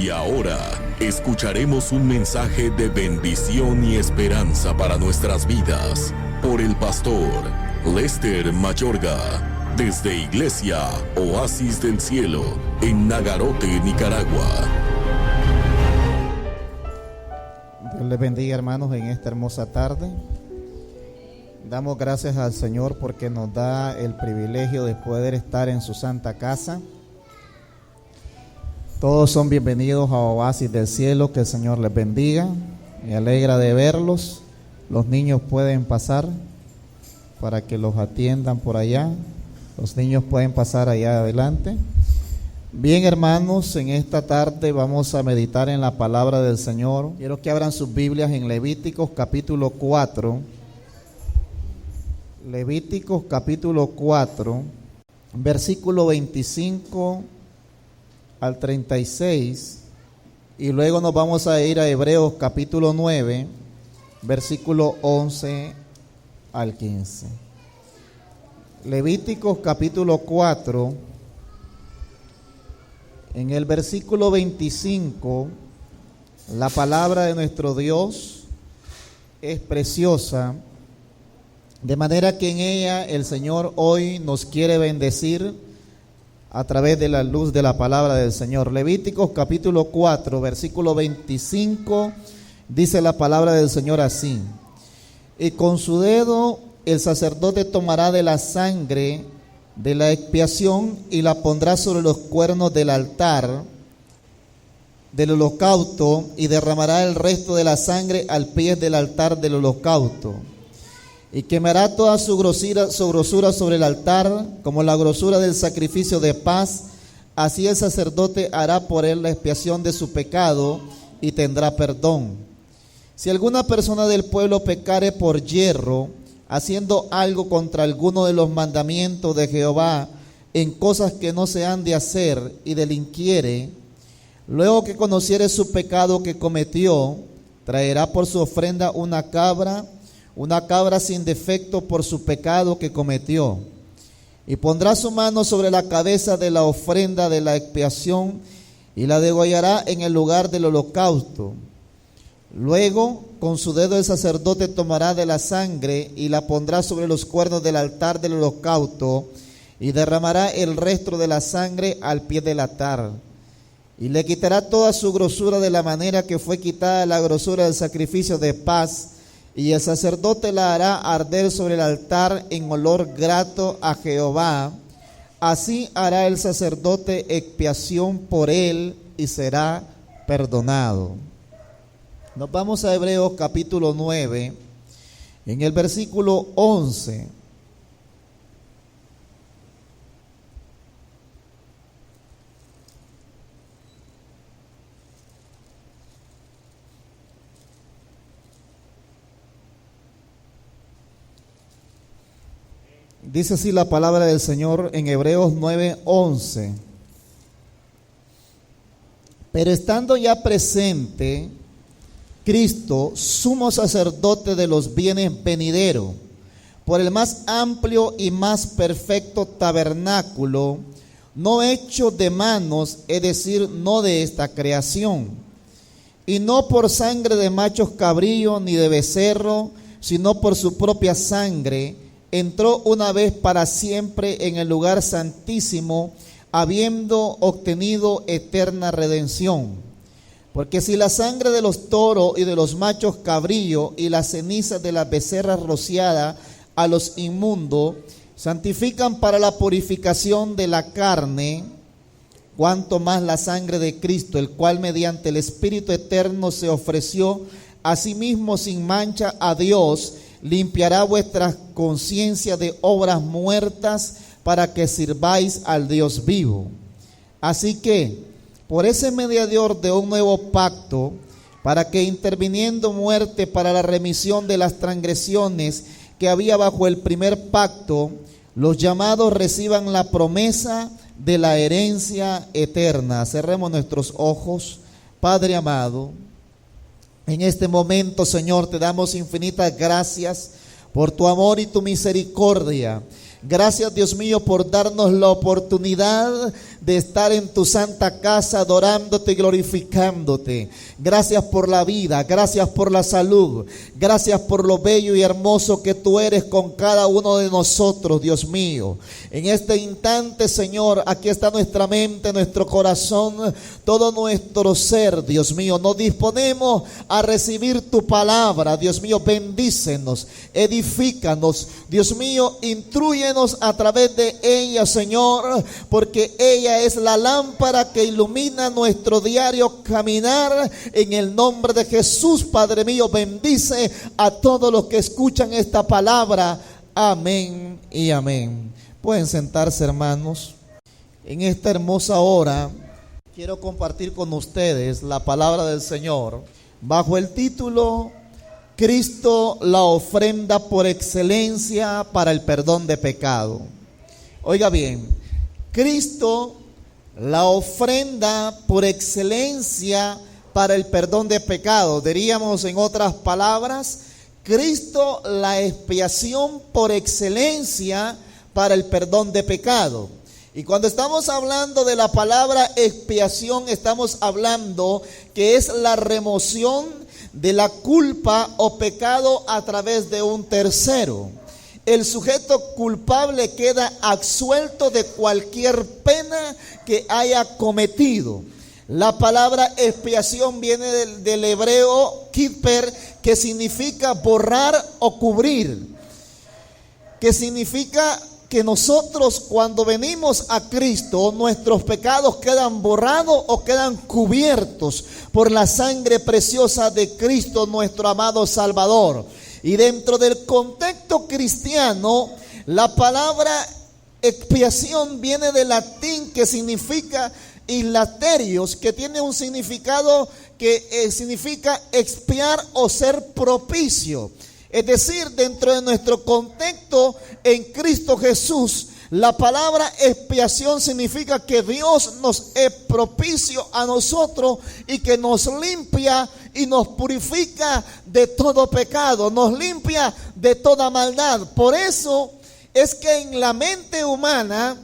Y ahora escucharemos un mensaje de bendición y esperanza para nuestras vidas por el pastor Lester Mayorga desde Iglesia Oasis del Cielo en Nagarote, Nicaragua. Dios les bendiga, hermanos, en esta hermosa tarde. Damos gracias al Señor porque nos da el privilegio de poder estar en su santa casa. Todos son bienvenidos a Oasis del Cielo, que el Señor les bendiga. Me alegra de verlos. Los niños pueden pasar para que los atiendan por allá. Los niños pueden pasar allá adelante. Bien, hermanos, en esta tarde vamos a meditar en la palabra del Señor. Quiero que abran sus Biblias en Levíticos capítulo 4. Levíticos capítulo 4, versículo 25 al 36, y luego nos vamos a ir a Hebreos capítulo 9, versículo 11 al 15. Levíticos capítulo 4, en el versículo 25, la palabra de nuestro Dios es preciosa, de manera que en ella el Señor hoy nos quiere bendecir a través de la luz de la palabra del Señor. Levíticos capítulo 4, versículo 25, dice la palabra del Señor así: y con su dedo el sacerdote tomará de la sangre de la expiación y la pondrá sobre los cuernos del altar del holocausto, y derramará el resto de la sangre al pie del altar del holocausto. Y quemará toda su grosura sobre el altar, como la grosura del sacrificio de paz. Así el sacerdote hará por él la expiación de su pecado y tendrá perdón. Si alguna persona del pueblo pecare por yerro, haciendo algo contra alguno de los mandamientos de Jehová, en cosas que no se han de hacer, y delinquiere, luego que conociere su pecado que cometió, traerá por su ofrenda una cabra sin defecto por su pecado que cometió, y pondrá su mano sobre la cabeza de la ofrenda de la expiación y la degollará en el lugar del holocausto. Luego con su dedo el sacerdote tomará de la sangre y la pondrá sobre los cuernos del altar del holocausto, y derramará el resto de la sangre al pie del altar, y le quitará toda su grosura de la manera que fue quitada la grosura del sacrificio de paz, y el sacerdote la hará arder sobre el altar en olor grato a Jehová. Así hará el sacerdote expiación por él y será perdonado. Nos vamos a Hebreos capítulo 9, en el versículo 11. Dice así la palabra del Señor en Hebreos 9:11. Pero estando ya presente Cristo, sumo sacerdote de los bienes venideros, por el más amplio y más perfecto tabernáculo, no hecho de manos, es decir, no de esta creación, y no por sangre de machos cabríos ni de becerro, sino por su propia sangre, entró una vez para siempre en el lugar santísimo, habiendo obtenido eterna redención. Porque si la sangre de los toros y de los machos cabríos y las cenizas de las becerras rociadas a los inmundos santifican para la purificación de la carne, cuanto más la sangre de Cristo, el cual mediante el Espíritu eterno se ofreció a sí mismo sin mancha a Dios, limpiará vuestras conciencias de obras muertas para que sirváis al Dios vivo. Así que, por ese mediador de un nuevo pacto, para que interviniendo muerte para la remisión de las transgresiones que había bajo el primer pacto, los llamados reciban la promesa de la herencia eterna. Cerremos nuestros ojos. Padre amado, en este momento, Señor, te damos infinitas gracias por tu amor y tu misericordia. Gracias, Dios mío, por darnos la oportunidad de estar en tu santa casa adorándote y glorificándote. Gracias por la vida, gracias por la salud, gracias por lo bello y hermoso que tú eres con cada uno de nosotros, Dios mío. En este instante, Señor, aquí está nuestra mente, nuestro corazón, todo nuestro ser, Dios mío. Nos disponemos a recibir tu palabra, Dios mío. Bendícenos, edifícanos, Dios mío, intrúyenos a través de ella, Señor, porque ella es la lámpara que ilumina nuestro diario caminar. En el nombre de Jesús, Padre mío, bendice a todos los que escuchan esta palabra. Amén y amén. Pueden sentarse, hermanos. En esta hermosa hora quiero compartir con ustedes la palabra del Señor bajo el título Cristo, la ofrenda por excelencia para el perdón de pecado. Oiga bien, Cristo, la ofrenda por excelencia para el perdón de pecado. Diríamos en otras palabras, Cristo, la expiación por excelencia para el perdón de pecado. Y cuando estamos hablando de la palabra expiación, estamos hablando que es la remoción de la culpa o pecado a través de un tercero. El sujeto culpable queda absuelto de cualquier pena que haya cometido. La palabra expiación viene del hebreo kiper, que significa borrar o cubrir, que significa que nosotros cuando venimos a Cristo, nuestros pecados quedan borrados o quedan cubiertos por la sangre preciosa de Cristo, nuestro amado Salvador. Y dentro del contexto cristiano, la palabra expiación viene del latín, que significa ilaterios, que tiene un significado que significa expiar o ser propicio. Es decir, dentro de nuestro contexto en Cristo Jesús, la palabra expiación significa que Dios nos es propicio a nosotros y que nos limpia y nos purifica de todo pecado, nos limpia de toda maldad. Por eso es que en la mente humana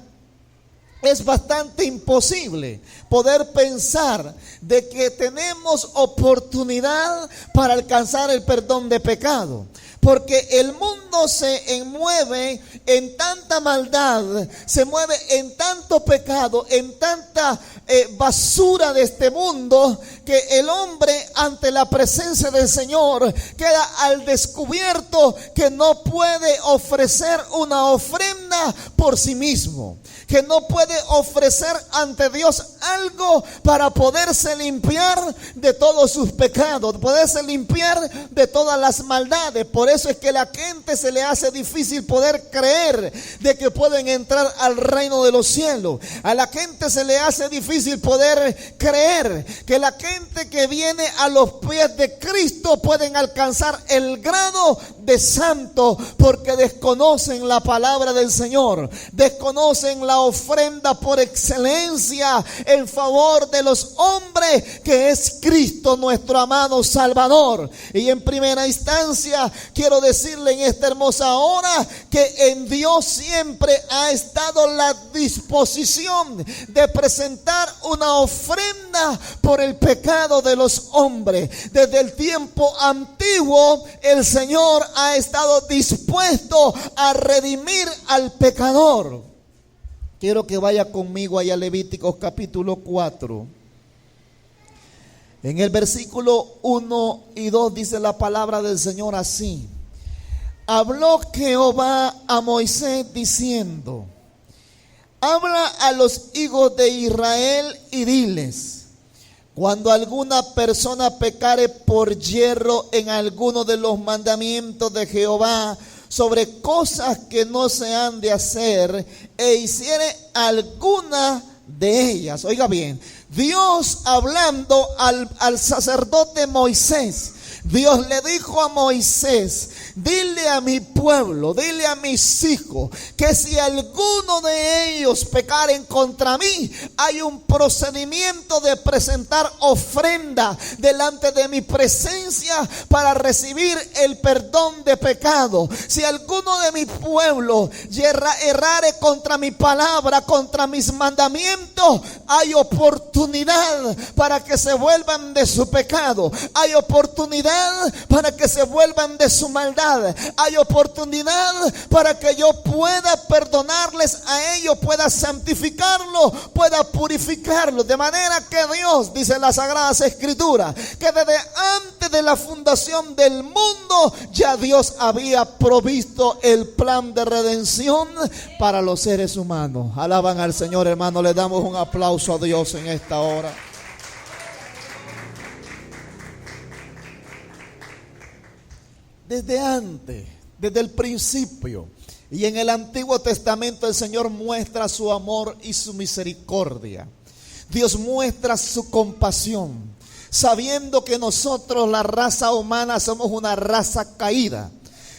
es bastante imposible poder pensar de que tenemos oportunidad para alcanzar el perdón de pecado. Porque el mundo se mueve en tanta maldad, se mueve en tanto pecado, en tanta basura de este mundo, que el hombre ante la presencia del Señor queda al descubierto que no puede ofrecer una ofrenda por sí mismo, que no puede ofrecer ante Dios algo para poderse limpiar de todos sus pecados, poderse limpiar de todas las maldades. Por eso es que a la gente se le hace difícil poder creer de que pueden entrar al reino de los cielos. A la gente se le hace difícil poder creer que la gente que viene a los pies de Cristo pueden alcanzar el grado de santo, porque desconocen la palabra del Señor, desconocen la ofrenda por excelencia en favor de los hombres, que es Cristo, nuestro amado Salvador. Y en primera instancia quiero decirle en esta hermosa hora que en Dios siempre ha estado la disposición de presentar una ofrenda por el pecado de los hombres. Desde el tiempo antiguo el Señor ha estado dispuesto a redimir al pecador. Quiero que vaya conmigo allá a Levíticos capítulo 4. En el versículo 1 y 2 dice la palabra del Señor así: habló Jehová a Moisés diciendo: habla a los hijos de Israel y diles: cuando alguna persona pecare por yerro en alguno de los mandamientos de Jehová sobre cosas que no se han de hacer, e hiciere alguna de ellas. Oiga bien, Dios hablando al sacerdote Moisés, Dios le dijo a Moisés: dile a mi pueblo, dile a mis hijos, que si alguno de ellos pecaren contra mí, hay un procedimiento de presentar ofrenda delante de mi presencia para recibir el perdón de pecado. Si alguno de mi pueblo errare contra mi palabra, contra mis mandamientos, hay oportunidad para que se vuelvan de su pecado. Hay oportunidad para que se vuelvan de su maldad. Hay oportunidad para que yo pueda perdonarles a ellos, pueda santificarlos, pueda purificarlos. De manera que Dios, dice las Sagradas Escrituras, que desde antes de la fundación del mundo ya Dios había provisto el plan de redención para los seres humanos. Alaban al Señor, hermano. Le damos un aplauso a Dios en esta hora. Desde antes, desde el principio y en el Antiguo Testamento, el Señor muestra su amor y su misericordia. Dios muestra su compasión, sabiendo que nosotros, la raza humana, somos una raza caída.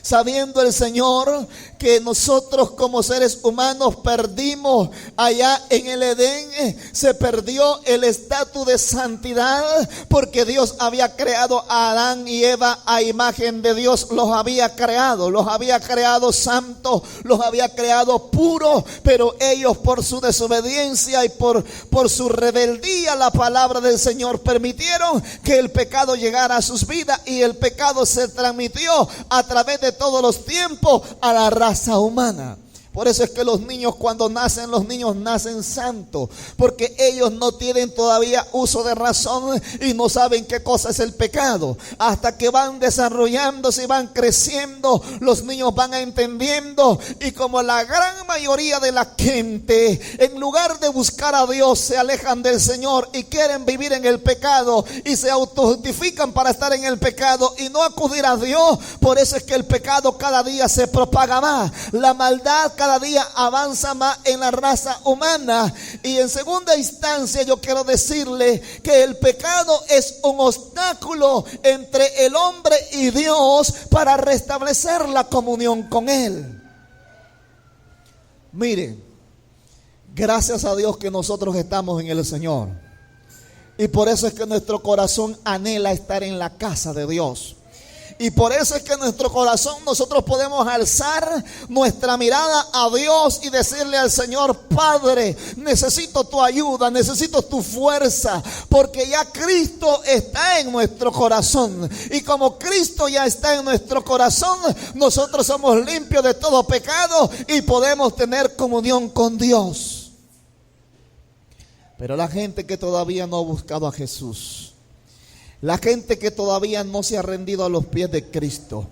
Sabiendo el Señor que nosotros como seres humanos perdimos allá en el Edén, se perdió el estatus de santidad, porque Dios había creado a Adán y Eva a imagen de Dios. Los había creado santos, los había creado puros, pero ellos, por su desobediencia y por su rebeldía a la palabra del Señor, permitieron que el pecado llegara a sus vidas, y el pecado se transmitió a través de todos los tiempos a la raza humana. Por eso es que los niños, cuando nacen, los niños nacen santos, porque ellos no tienen todavía uso de razón y no saben qué cosa es el pecado. Hasta que van desarrollándose y van creciendo, los niños van entendiendo. Y como la gran mayoría de la gente, en lugar de buscar a Dios, se alejan del Señor y quieren vivir en el pecado y se autojustifican para estar en el pecado y no acudir a Dios. Por eso es que el pecado cada día se propaga más, la maldad cada día avanza más en la raza humana. Y en segunda instancia, yo quiero decirle que el pecado es un obstáculo entre el hombre y Dios para restablecer la comunión con Él. Mire, gracias a Dios que nosotros estamos en el Señor, y por eso es que nuestro corazón anhela estar en la casa de Dios. Y por eso es que en nuestro corazón nosotros podemos alzar nuestra mirada a Dios y decirle al Señor: Padre, necesito tu ayuda, necesito tu fuerza, porque ya Cristo está en nuestro corazón. Y como Cristo ya está en nuestro corazón, nosotros somos limpios de todo pecado y podemos tener comunión con Dios. Pero la gente que todavía no ha buscado a Jesús, la gente que todavía no se ha rendido a los pies de Cristo,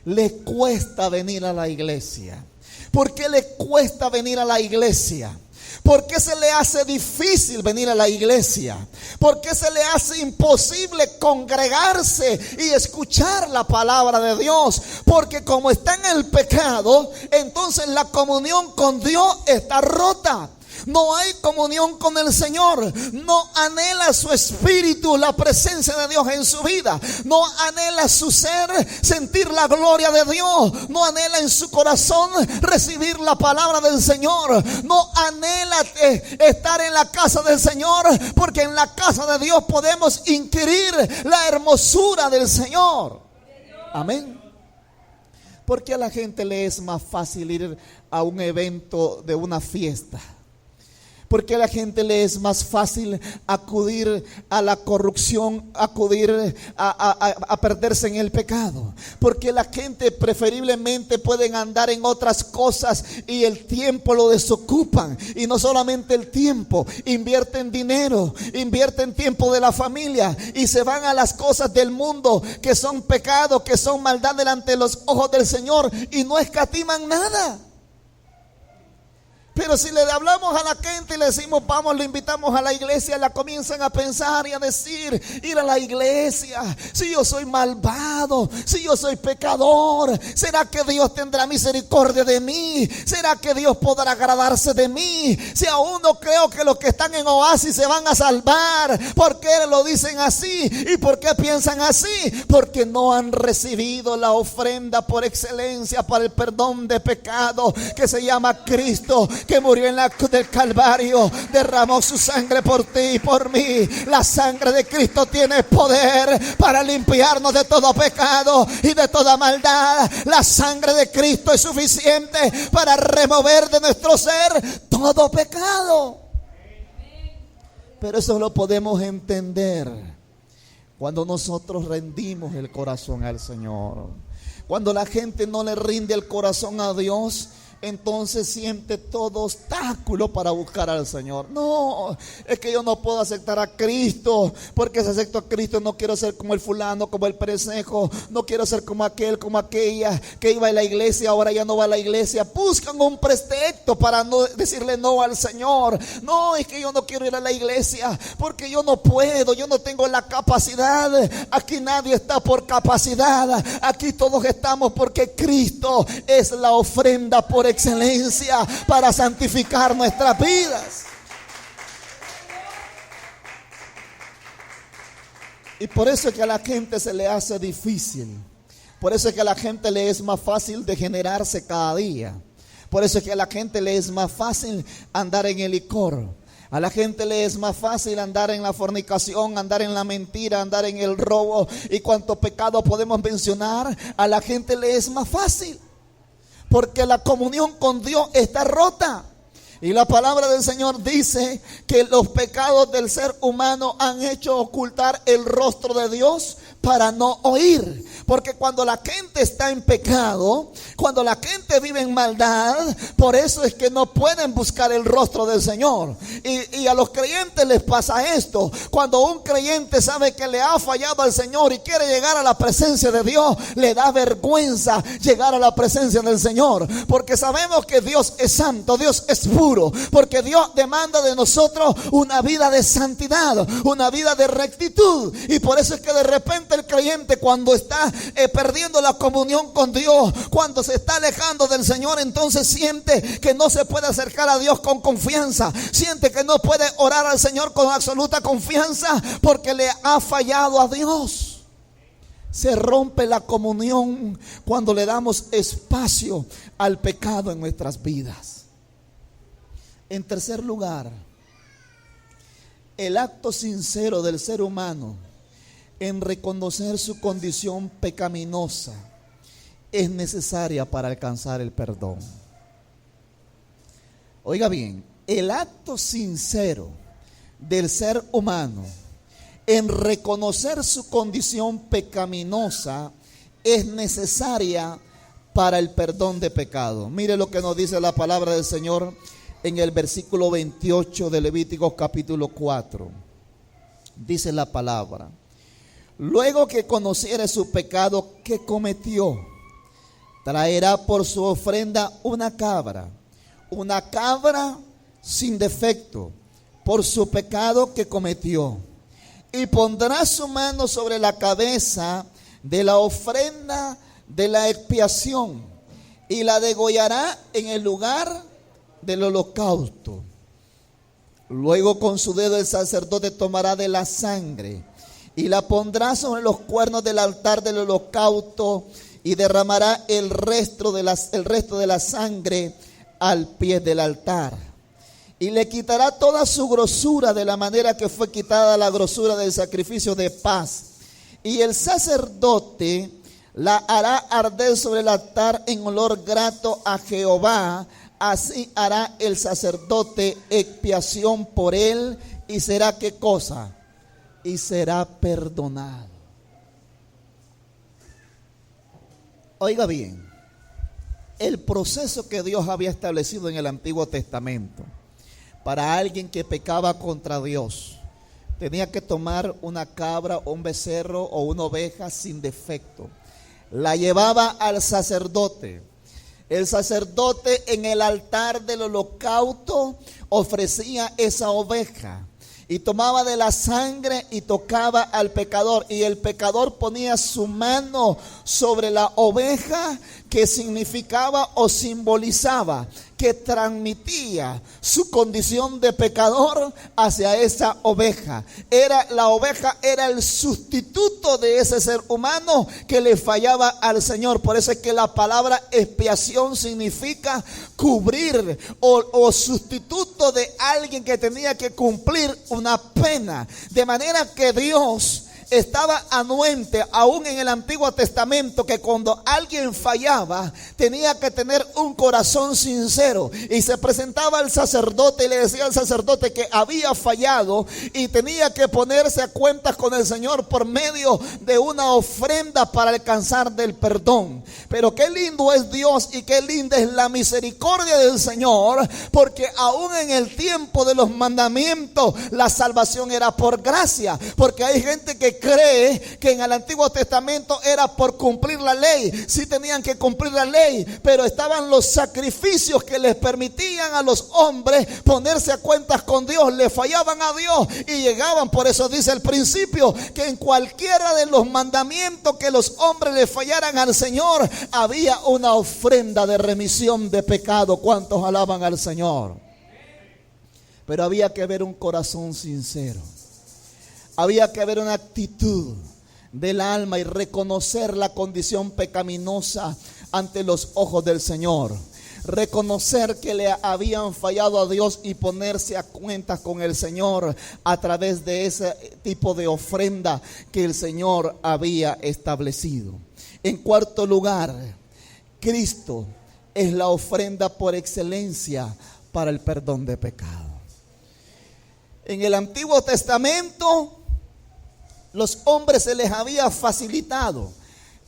le cuesta venir a la iglesia. ¿Por qué le cuesta venir a la iglesia? ¿Por qué se le hace difícil venir a la iglesia? ¿Por qué se le hace imposible congregarse y escuchar la palabra de Dios? Porque como está en el pecado, entonces la comunión con Dios está rota. No hay comunión con el Señor. No anhela su espíritu la presencia de Dios en su vida. No anhela su ser sentir la gloria de Dios. No anhela en su corazón recibir la palabra del Señor. No anhela estar en la casa del Señor, porque en la casa de Dios podemos inquirir la hermosura del Señor. Amén. ¿Por qué a la gente le es más fácil ir a un evento de una fiesta? ¿Por qué a la gente le es más fácil acudir a la corrupción, acudir a perderse en el pecado? Porque la gente preferiblemente pueden andar en otras cosas y el tiempo lo desocupan. Y no solamente el tiempo, invierten dinero, invierten tiempo de la familia y se van a las cosas del mundo, que son pecado, que son maldad delante de los ojos del Señor, y no escatiman nada. Pero si le hablamos a la gente y le decimos vamos, le invitamos a la iglesia, la comienzan a pensar y a decir: ir a la iglesia, si yo soy malvado, si yo soy pecador, ¿será que Dios tendrá misericordia de mí? ¿Será que Dios podrá agradarse de mí? Si aún no creo que los que están en Oasis se van a salvar. ¿Por qué lo dicen así? ¿Y por qué piensan así? Porque no han recibido la ofrenda por excelencia para el perdón de pecado, que se llama Cristo, que murió en la cruz del Calvario, derramó su sangre por ti y por mí. La sangre de Cristo tiene poder para limpiarnos de todo pecado y de toda maldad. La sangre de Cristo es suficiente para remover de nuestro ser todo pecado. Pero eso lo podemos entender cuando nosotros rendimos el corazón al Señor. Cuando la gente no le rinde el corazón a Dios, entonces siente todo obstáculo para buscar al Señor. No, es que yo no puedo aceptar a Cristo, porque si acepto a Cristo no quiero ser como el fulano, como el perecejo, no quiero ser como aquel, como aquella que iba a la iglesia, ahora ya no va a la iglesia. Buscan un pretexto para no decirle no al Señor. No, es que yo no quiero ir a la iglesia porque yo no puedo, yo no tengo la capacidad. Aquí nadie está por capacidad, aquí todos estamos porque Cristo es la ofrenda por excelencia para santificar nuestras vidas. Y por eso es que a la gente se le hace difícil. Por eso es que a la gente le es más fácil degenerarse cada día. Por eso es que a la gente le es más fácil andar en el licor. A la gente le es más fácil andar en la fornicación, andar en la mentira, andar en el robo y cuánto pecado podemos mencionar. A la gente le es más fácil, porque la comunión con Dios está rota. Y la palabra del Señor dice que los pecados del ser humano han hecho ocultar el rostro de Dios para no oír. Porque cuando la gente está en pecado, cuando la gente vive en maldad, por eso es que no pueden buscar el rostro del Señor. Y a los creyentes les pasa esto. Cuando un creyente sabe que le ha fallado al Señor y quiere llegar a la presencia de Dios, le da vergüenza llegar a la presencia del Señor. Porque sabemos que Dios es santo, Dios es puro. Porque Dios demanda de nosotros una vida de santidad, una vida de rectitud. Y por eso es que de repente el creyente, cuando está perdiendo la comunión con Dios, cuando se está alejando del Señor, entonces siente que no se puede acercar a Dios con confianza, siente que no puede orar al Señor con absoluta confianza porque le ha fallado a Dios. Se rompe la comunión cuando le damos espacio al pecado en nuestras vidas. En tercer lugar, el acto sincero del ser humano en reconocer su condición pecaminosa es necesaria para alcanzar el perdón. Oiga bien, el acto sincero del ser humano en reconocer su condición pecaminosa es necesaria para el perdón de pecado. Mire lo que nos dice la palabra del Señor en el versículo 28 de Levíticos capítulo 4. Dice la palabra: luego que conociere su pecado que cometió, traerá por su ofrenda una cabra sin defecto, por su pecado que cometió, y pondrá su mano sobre la cabeza de la ofrenda de la expiación, y la degollará en el lugar del holocausto. Luego con su dedo el sacerdote tomará de la sangre y la pondrá sobre los cuernos del altar del holocausto y derramará el resto de la sangre al pie del altar. Y le quitará toda su grosura de la manera que fue quitada la grosura del sacrificio de paz. Y el sacerdote la hará arder sobre el altar en olor grato a Jehová. Así hará el sacerdote expiación por él y será ¿qué cosa? Y será perdonado. Oiga bien, el proceso que Dios había establecido en el Antiguo Testamento para alguien que pecaba contra Dios, tenía que tomar una cabra o un becerro o una oveja sin defecto. La llevaba al sacerdote. El sacerdote en el altar del holocausto ofrecía esa oveja y tomaba de la sangre y tocaba al pecador, y el pecador ponía su mano sobre la oveja, que significaba o simbolizaba, que transmitía su condición de pecador hacia esa oveja. La oveja era el sustituto de ese ser humano que le fallaba al Señor. Por eso es que la palabra expiación significa cubrir o sustituto de alguien que tenía que cumplir una pena. De manera que Dios estaba anuente aún en el Antiguo Testamento, que cuando alguien fallaba tenía que tener un corazón sincero, y se presentaba al sacerdote y le decía al sacerdote que había fallado y tenía que ponerse a cuentas con el Señor por medio de una ofrenda para alcanzar del perdón. Pero qué lindo es Dios y qué linda es la misericordia del Señor, porque aún en el tiempo de los mandamientos la salvación era por gracia. Porque hay gente que cree que en el Antiguo Testamento era por cumplir la ley. Sí tenían que cumplir la ley, pero estaban los sacrificios que les permitían a los hombres ponerse a cuentas con Dios. Le fallaban a Dios y llegaban. Por eso dice el principio que en cualquiera de los mandamientos que los hombres le fallaran al Señor, había una ofrenda de remisión de pecado. ¿Cuántos alaban al Señor? Pero había que ver un corazón sincero. Había que haber una actitud del alma y reconocer la condición pecaminosa ante los ojos del Señor. Reconocer que le habían fallado a Dios y ponerse a cuentas con el Señor a través de ese tipo de ofrenda que el Señor había establecido. En cuarto lugar, Cristo es la ofrenda por excelencia para el perdón de pecado. En el Antiguo Testamento, los hombres se les había facilitado,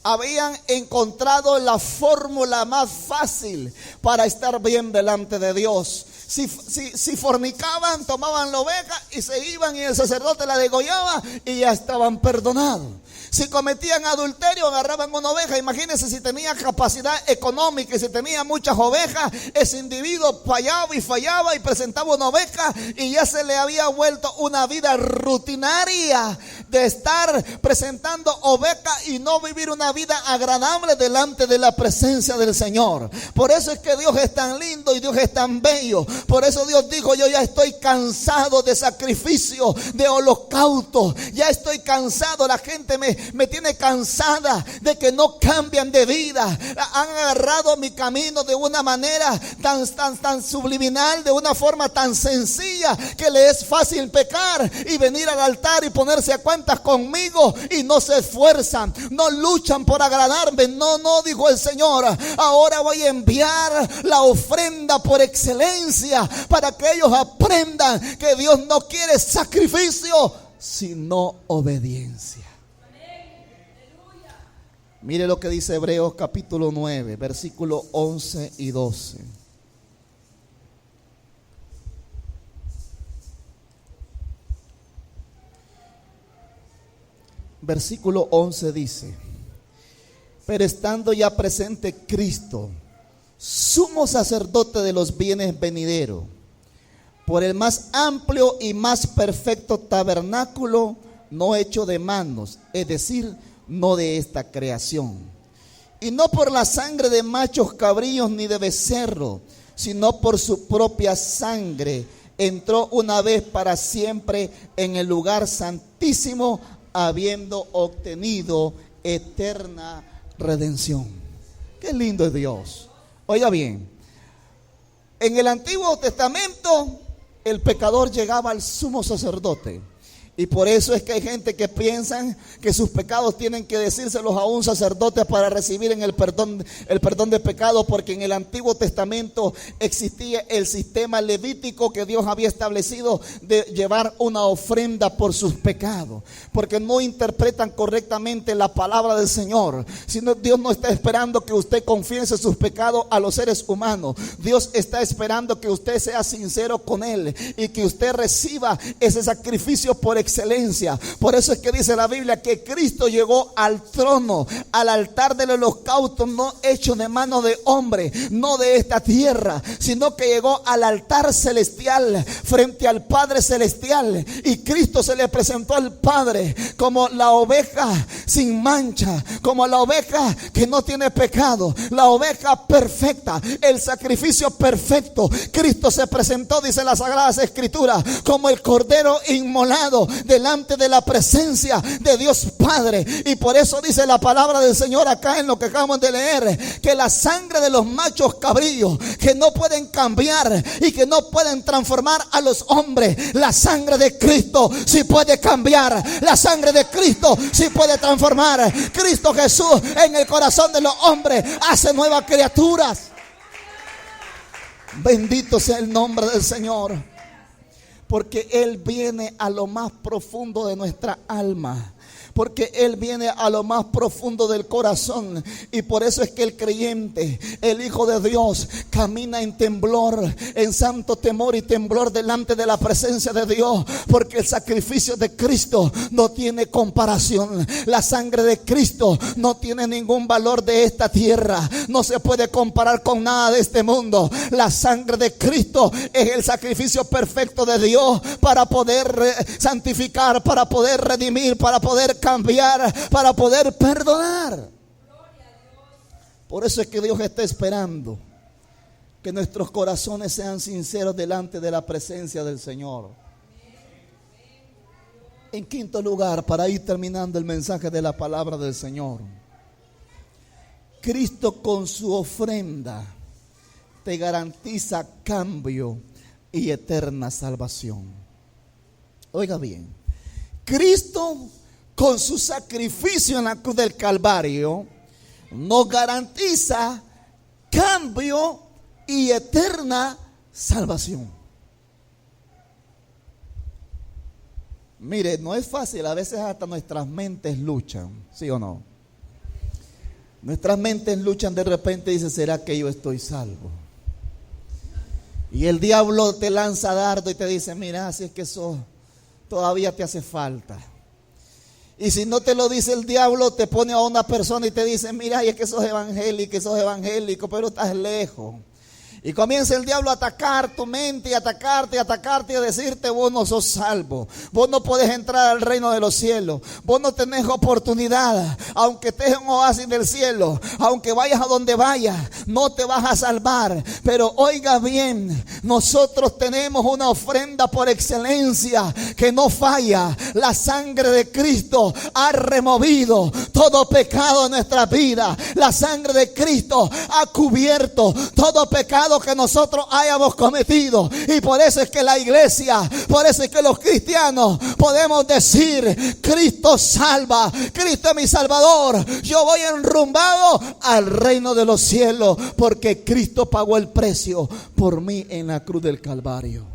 habían encontrado la fórmula más fácil para estar bien delante de Dios. Si fornicaban, tomaban la oveja y se iban, y el sacerdote la degollaba y ya estaban perdonados. Si cometían adulterio, agarraban una oveja. Imagínense, si tenía capacidad económica y si tenía muchas ovejas, ese individuo fallaba y presentaba una oveja, y ya se le había vuelto una vida rutinaria de estar presentando oveja y no vivir una vida agradable delante de la presencia del Señor. Por eso es que Dios es tan lindo y Dios es tan bello. Por eso Dios dijo: yo ya estoy cansado de sacrificio, de holocausto. Ya estoy cansado. La gente me tiene cansada de que no cambian de vida. Han agarrado mi camino de una manera tan subliminal, de una forma tan sencilla, que le es fácil pecar y venir al altar y ponerse a cuentas conmigo, y no se esfuerzan, no luchan por agradarme. No, dijo el Señor, ahora voy a enviar la ofrenda por excelencia para que ellos aprendan que Dios no quiere sacrificio, sino obediencia. Mire lo que dice Hebreos capítulo 9, versículos 11 y 12. Versículo 11 dice: pero estando ya presente Cristo, sumo sacerdote de los bienes venideros, por el más amplio y más perfecto tabernáculo, no hecho de manos, es decir, no de esta creación, y no por la sangre de machos cabríos ni de becerro, sino por su propia sangre, entró una vez para siempre en el lugar santísimo, habiendo obtenido eterna redención. Qué lindo es Dios. Oiga bien, en el Antiguo Testamento el pecador llegaba al sumo sacerdote. Y por eso es que hay gente que piensan que sus pecados tienen que decírselos a un sacerdote para recibir el perdón de pecado, porque en el Antiguo Testamento existía el sistema levítico que Dios había establecido de llevar una ofrenda por sus pecados, porque no interpretan correctamente la palabra del Señor. Sino Dios no está esperando que usted confiese sus pecados a los seres humanos. Dios está esperando que usted sea sincero con Él y que usted reciba ese sacrificio por excelencia. Por eso es que dice la Biblia que Cristo llegó al trono, al altar del holocausto, no hecho de mano de hombre, no de esta tierra, sino que llegó al altar celestial frente al Padre celestial. Y Cristo se le presentó al Padre como la oveja sin mancha, como la oveja que no tiene pecado, la oveja perfecta, el sacrificio perfecto. Cristo se presentó, dice las Sagradas Escrituras, como el cordero inmolado delante de la presencia de Dios Padre. Y por eso dice la palabra del Señor acá en lo que acabamos de leer, que la sangre de los machos cabríos que no pueden cambiar y que no pueden transformar a los hombres, la sangre de Cristo sí puede cambiar, la sangre de Cristo sí puede transformar. Cristo Jesús en el corazón de los hombres hace nuevas criaturas. Bendito sea el nombre del Señor, porque Él viene a lo más profundo de nuestra alma, porque Él viene a lo más profundo del corazón. Y por eso es que el creyente, el Hijo de Dios, camina en temblor, en santo temor y temblor delante de la presencia de Dios, porque el sacrificio de Cristo no tiene comparación. La sangre de Cristo no tiene ningún valor de esta tierra, no se puede comparar con nada de este mundo. La sangre de Cristo es el sacrificio perfecto de Dios para poder santificar, para poder redimir, para poder cambiar, para poder perdonar. Por eso es que Dios está esperando que nuestros corazones sean sinceros delante de la presencia del Señor. En quinto lugar, para ir terminando el mensaje de la palabra del Señor, Cristo con su ofrenda te garantiza cambio y eterna salvación. Oiga bien, Cristo con su sacrificio en la cruz del Calvario nos garantiza cambio y eterna salvación. Mire, no es fácil, a veces hasta nuestras mentes luchan, ¿sí o no? Nuestras mentes luchan, de repente dice, ¿será que yo estoy salvo? Y el diablo te lanza dardo y te dice, mira, si es que eso todavía te hace falta. Y si no te lo dice el diablo, te pone a una persona y te dice, mira, y es que sos evangélico, pero estás lejos. Y comienza el diablo a atacar tu mente y atacarte y a decirte, vos no sos salvo, vos no podés entrar al reino de los cielos, vos no tenés oportunidad, aunque estés en un oasis del cielo, aunque vayas a donde vayas, no te vas a salvar. Pero oiga bien, nosotros tenemos una ofrenda por excelencia que no falla. La sangre de Cristo ha removido todo pecado en nuestra vida. La sangre de Cristo ha cubierto todo pecado que nosotros hayamos cometido. Y por eso es que la iglesia, por eso es que los cristianos podemos decir, Cristo salva, Cristo es mi salvador, yo voy enrumbado al reino de los cielos, porque Cristo pagó el precio por mí en la cruz del Calvario.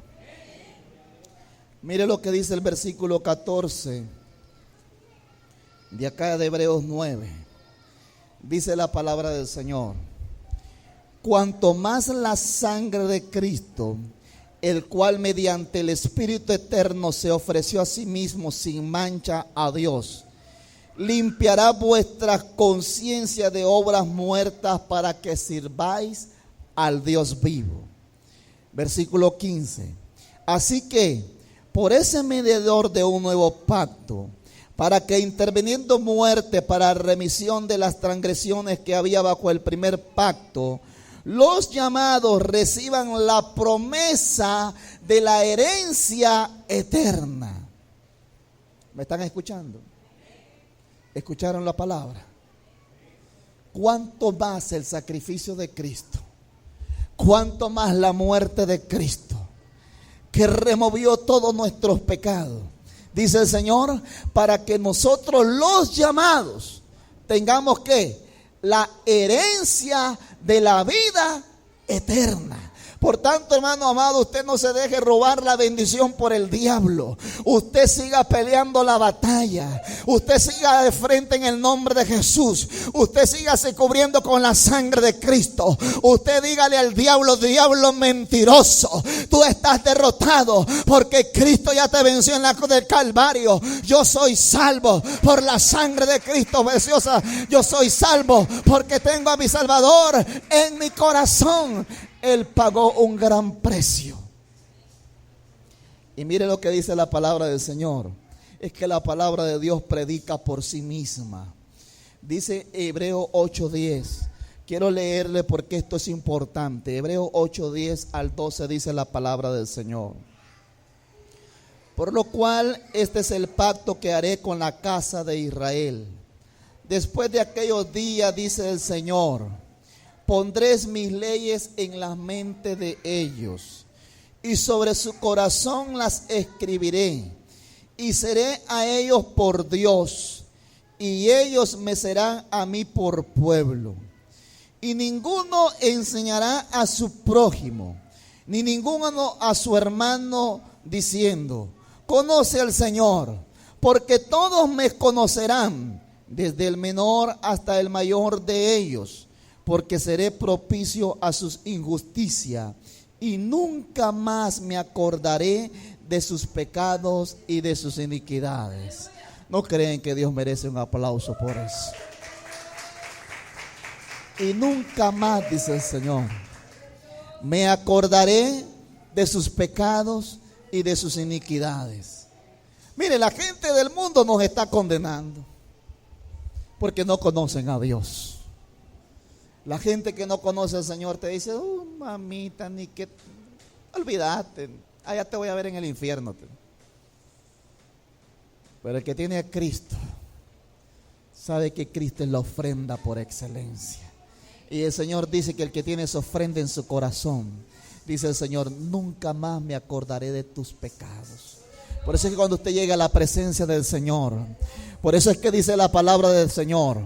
Mire lo que dice el versículo 14 de acá de Hebreos 9. Dice la palabra del Señor: cuanto más la sangre de Cristo, el cual mediante el Espíritu eterno se ofreció a sí mismo sin mancha a Dios, limpiará vuestra conciencia de obras muertas para que sirváis al Dios vivo. Versículo 15. Así que, por ese mediador de un nuevo pacto, para que interviniendo muerte para remisión de las transgresiones que había bajo el primer pacto, los llamados reciban la promesa de la herencia eterna. ¿Me están escuchando? ¿Escucharon la palabra? ¿Cuánto más el sacrificio de Cristo? ¿Cuánto más la muerte de Cristo, que removió todos nuestros pecados? Dice el Señor, para que nosotros los llamados tengamos ¿qué? La herencia de la vida eterna. Por tanto, hermano amado, usted no se deje robar la bendición por el diablo. Usted siga peleando la batalla. Usted siga de frente en el nombre de Jesús. Usted siga se cubriendo con la sangre de Cristo. Usted dígale al diablo: diablo mentiroso, tú estás derrotado porque Cristo ya te venció en la cruz del Calvario. Yo soy salvo por la sangre de Cristo preciosa. Yo soy salvo porque tengo a mi Salvador en mi corazón. Él pagó un gran precio. Y mire lo que dice la palabra del Señor. Es que la palabra de Dios predica por sí misma. Dice Hebreos 8:10. Quiero leerle porque esto es importante. Hebreos 8:10 al 12 dice la palabra del Señor. Por lo cual este es el pacto que haré con la casa de Israel. Después de aquellos días, dice el Señor, pondré mis leyes en la mente de ellos, y sobre su corazón las escribiré, y seré a ellos por Dios, y ellos me serán a mí por pueblo. Y ninguno enseñará a su prójimo, ni ninguno a su hermano, diciendo: conoce al Señor, porque todos me conocerán, desde el menor hasta el mayor de ellos, porque seré propicio a sus injusticias, y nunca más me acordaré de sus pecados y de sus iniquidades. ¿No creen que Dios merece un aplauso por eso? Y nunca más, dice el Señor, me acordaré de sus pecados y de sus iniquidades. Mire, la gente del mundo nos está condenando porque no conocen a Dios. La gente que no conoce al Señor te dice: mamita, ni que, olvídate, allá te voy a ver en el infierno. Pero el que tiene a Cristo sabe que Cristo es la ofrenda por excelencia. Y el Señor dice que el que tiene esa ofrenda en su corazón, dice el Señor: nunca más me acordaré de tus pecados. Por eso es que cuando usted llega a la presencia del Señor, por eso es que dice la palabra del Señor,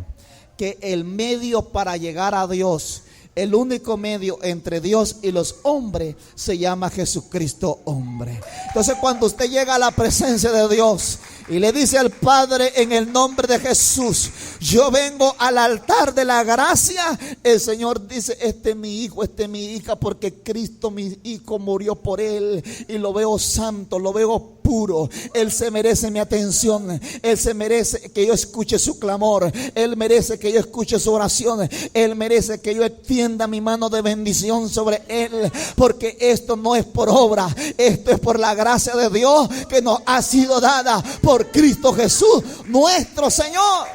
que el medio para llegar a Dios, el único medio entre Dios y los hombres, se llama Jesucristo hombre. Entonces, cuando usted llega a la presencia de Dios y le dice al Padre: en el nombre de Jesús, yo vengo al altar de la gracia, el Señor dice: este es mi hijo, este es mi hija, porque Cristo mi hijo murió por él, y lo veo santo, lo veo puro. Él se merece mi atención. Él se merece que yo escuche su clamor. Él merece que yo escuche su oración. Él merece que yo extienda mi mano de bendición sobre él, porque esto no es por obra, esto es por la gracia de Dios que nos ha sido dada por Cristo Jesús nuestro Señor.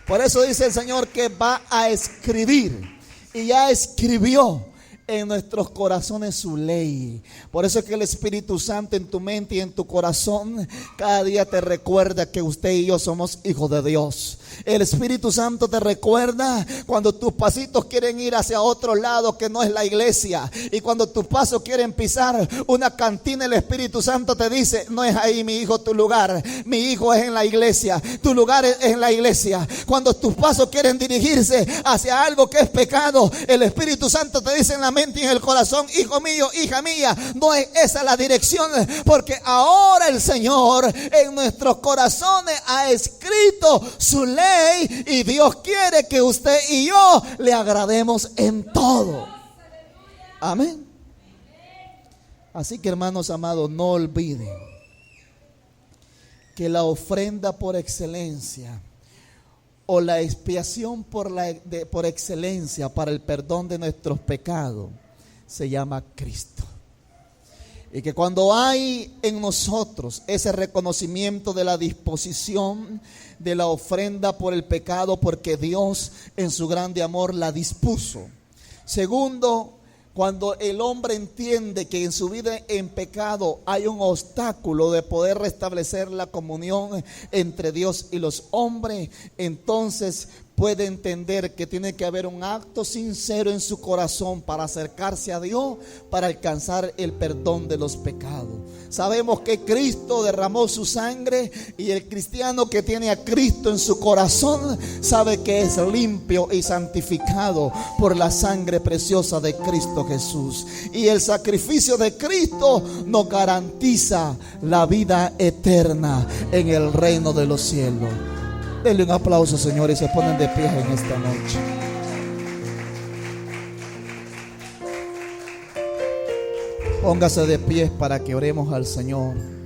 Por eso dice el Señor que va a escribir, y ya escribió en nuestros corazones su ley. Por eso es que el Espíritu Santo en tu mente y en tu corazón cada día te recuerda que usted y yo somos hijos de Dios. El Espíritu Santo te recuerda cuando tus pasitos quieren ir hacia otro lado que no es la iglesia, y cuando tus pasos quieren pisar una cantina, el Espíritu Santo te dice: no es ahí, mi hijo, tu lugar. Mi hijo es en la iglesia, tu lugar es en la iglesia. Cuando tus pasos quieren dirigirse hacia algo que es pecado, el Espíritu Santo te dice en la mente y en el corazón: hijo mío, hija mía, no es esa la dirección, porque ahora el Señor en nuestros corazones ha escrito su ley, y Dios quiere que usted y yo le agrademos en todo. Amén. Así que, hermanos amados, no olviden que la ofrenda por excelencia, o la expiación por excelencia para el perdón de nuestros pecados, se llama Cristo. Y que cuando hay en nosotros ese reconocimiento de la disposición de la ofrenda por el pecado, porque Dios en su grande amor la dispuso. Segundo, cuando el hombre entiende que en su vida en pecado hay un obstáculo de poder restablecer la comunión entre Dios y los hombres, entonces puede entender que tiene que haber un acto sincero en su corazón para acercarse a Dios, para alcanzar el perdón de los pecados. Sabemos que Cristo derramó su sangre, y el cristiano que tiene a Cristo en su corazón sabe que es limpio y santificado por la sangre preciosa de Cristo Jesús. Y el sacrificio de Cristo nos garantiza la vida eterna en el reino de los cielos. Denle un aplauso, Señor, y se ponen de pie en esta noche. Póngase de pie para que oremos al Señor.